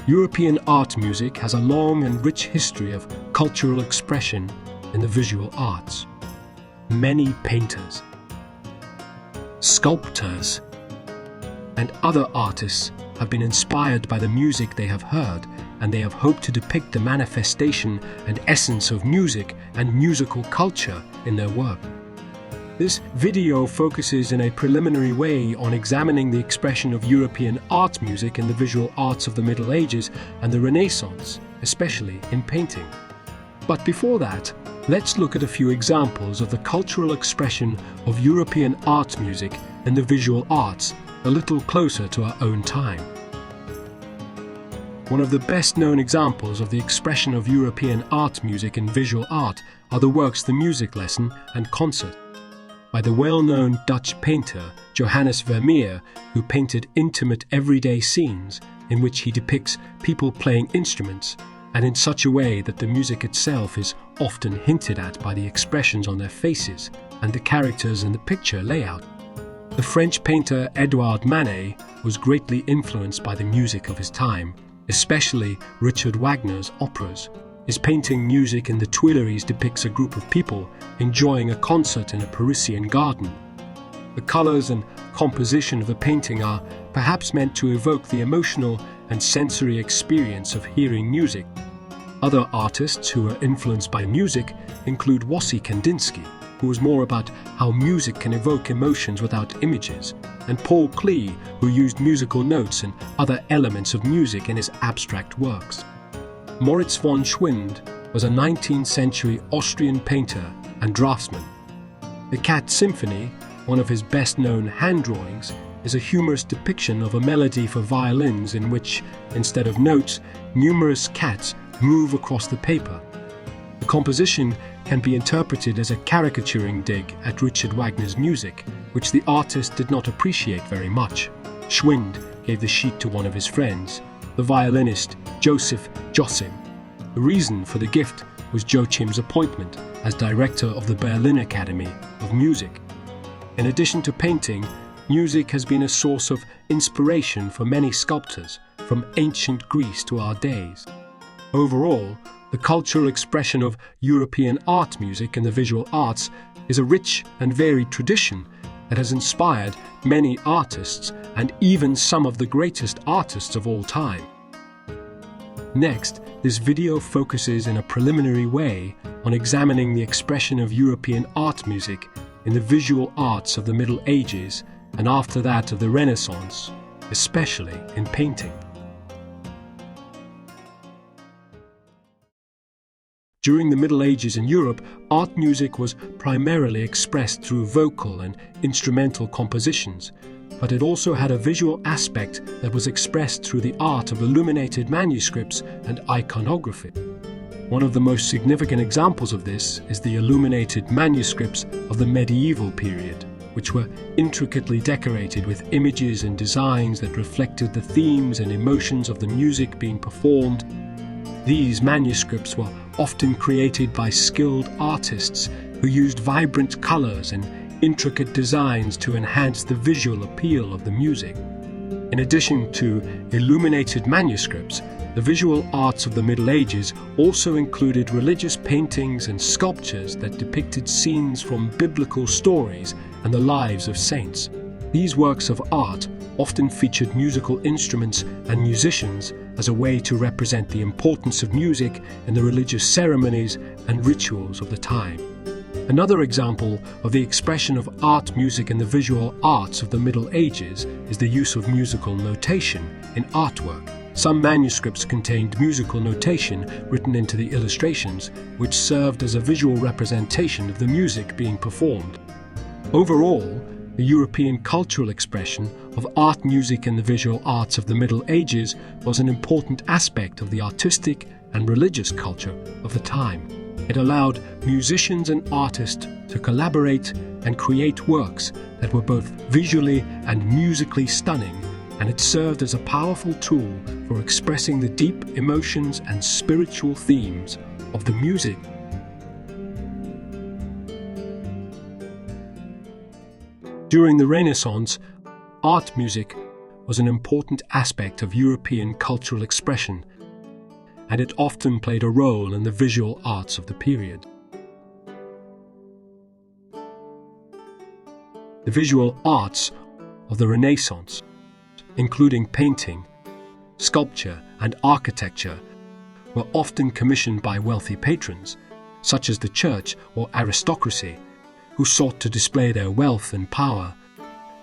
European art music has a long and rich history of cultural expression in the visual arts. Many painters, sculptors, and other artists have been inspired by the music they have heard, and they have hoped to depict the manifestation and essence of music and musical culture in their work. This video focuses in a preliminary way on examining the expression of European art music in the visual arts of the Middle Ages and the Renaissance, especially in painting. But before that, let's look at a few examples of the cultural expression of European art music in the visual arts a little closer to our own time. One of the best-known examples of the expression of European art music in visual art are the works The Music Lesson and Concert, by the well-known Dutch painter Johannes Vermeer, who painted intimate everyday scenes in which he depicts people playing instruments, and in such a way that the music itself is often hinted at by the expressions on their faces and the characters in the picture layout. The French painter Edouard Manet was greatly influenced by the music of his time, especially Richard Wagner's operas. His painting Music in the Tuileries depicts a group of people enjoying a concert in a Parisian garden. The colors and composition of the painting are perhaps meant to evoke the emotional and sensory experience of hearing music. Other artists who were influenced by music include Wossie Kandinsky, who was more about how music can evoke emotions without images, and Paul Klee, who used musical notes and other elements of music in his abstract works. Moritz von Schwind was a 19th century Austrian painter and draftsman. The Cat Symphony, one of his best-known hand drawings, is a humorous depiction of a melody for violins in which, instead of notes, numerous cats move across the paper. The composition can be interpreted as a caricaturing dig at Richard Wagner's music, which the artist did not appreciate very much. Schwind gave the sheet to one of his friends, the violinist Joseph Joachim. The reason for the gift was Joachim's appointment as director of the Berlin Academy of Music. In addition to painting, music has been a source of inspiration for many sculptors, from ancient Greece to our days. Overall, the cultural expression of European art music in the visual arts is a rich and varied tradition that has inspired many artists and even some of the greatest artists of all time. Next, this video focuses in a preliminary way on examining the expression of European art music in the visual arts of the Middle Ages and after that of the Renaissance, especially in painting. During the Middle Ages in Europe, art music was primarily expressed through vocal and instrumental compositions, but it also had a visual aspect that was expressed through the art of illuminated manuscripts and iconography. One of the most significant examples of this is the illuminated manuscripts of the medieval period, which were intricately decorated with images and designs that reflected the themes and emotions of the music being performed. These manuscripts were often created by skilled artists who used vibrant colors and intricate designs to enhance the visual appeal of the music. In addition to illuminated manuscripts, the visual arts of the Middle Ages also included religious paintings and sculptures that depicted scenes from biblical stories and the lives of saints. These works of art often featured musical instruments and musicians as a way to represent the importance of music in the religious ceremonies and rituals of the time. Another example of the expression of art music in the visual arts of the Middle Ages is the use of musical notation in artwork. Some manuscripts contained musical notation written into the illustrations, which served as a visual representation of the music being performed. Overall, the European cultural expression of art music in the visual arts of the Middle Ages was an important aspect of the artistic and religious culture of the time. It allowed musicians and artists to collaborate and create works that were both visually and musically stunning, and it served as a powerful tool for expressing the deep emotions and spiritual themes of the music. During the Renaissance, art music was an important aspect of European cultural expression, and it often played a role in the visual arts of the period. The visual arts of the Renaissance, including painting, sculpture, and architecture, were often commissioned by wealthy patrons, such as the church or aristocracy, who sought to display their wealth and power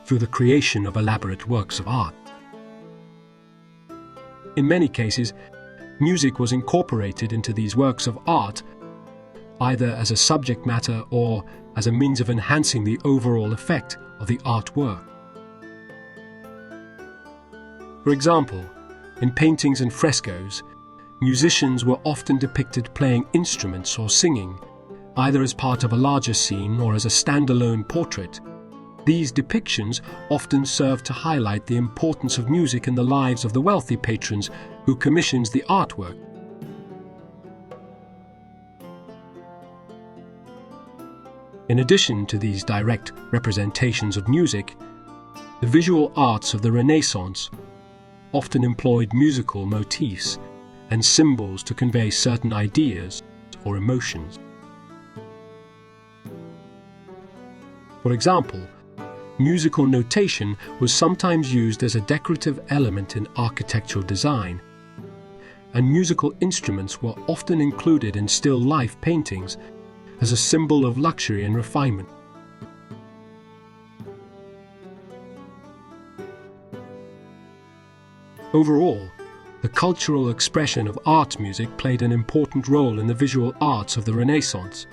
through the creation of elaborate works of art. In many cases, music was incorporated into these works of art, either as a subject matter or as a means of enhancing the overall effect of the artwork. For example, in paintings and frescoes, musicians were often depicted playing instruments or singing, either as part of a larger scene or as a standalone portrait. These depictions often served to highlight the importance of music in the lives of the wealthy patrons who commissioned the artwork. In addition to these direct representations of music, the visual arts of the Renaissance often employed musical motifs and symbols to convey certain ideas or emotions. For example, musical notation was sometimes used as a decorative element in architectural design, and musical instruments were often included in still life paintings as a symbol of luxury and refinement. Overall, the cultural expression of art music played an important role in the visual arts of the Renaissance,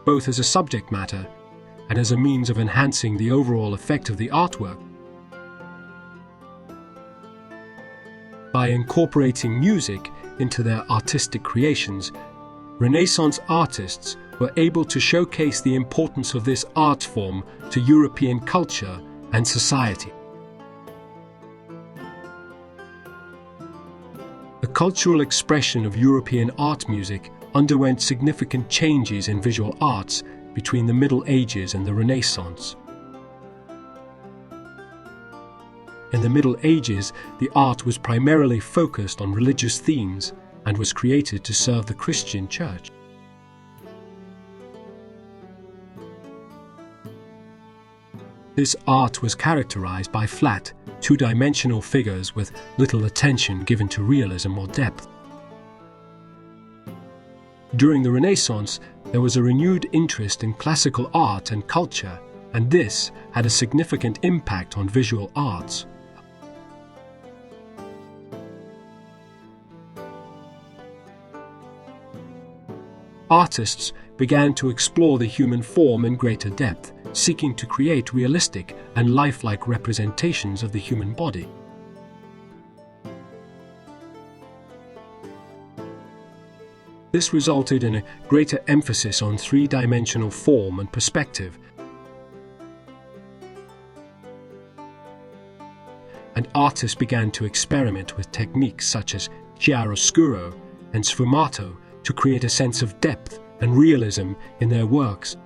both as a subject matter and as a means of enhancing the overall effect of the artwork. By incorporating music into their artistic creations, Renaissance artists were able to showcase the importance of this art form to European culture and society. The cultural expression of European art music underwent significant changes in visual arts between the Middle Ages and the Renaissance. In the Middle Ages, the art was primarily focused on religious themes and was created to serve the Christian Church. This art was characterized by flat, two-dimensional figures with little attention given to realism or depth. During the Renaissance, there was a renewed interest in classical art and culture, and this had a significant impact on visual arts. Artists began to explore the human form in greater depth, seeking to create realistic and lifelike representations of the human body. This resulted in a greater emphasis on three-dimensional form and perspective, and artists began to experiment with techniques such as chiaroscuro and sfumato to create a sense of depth and realism in their works.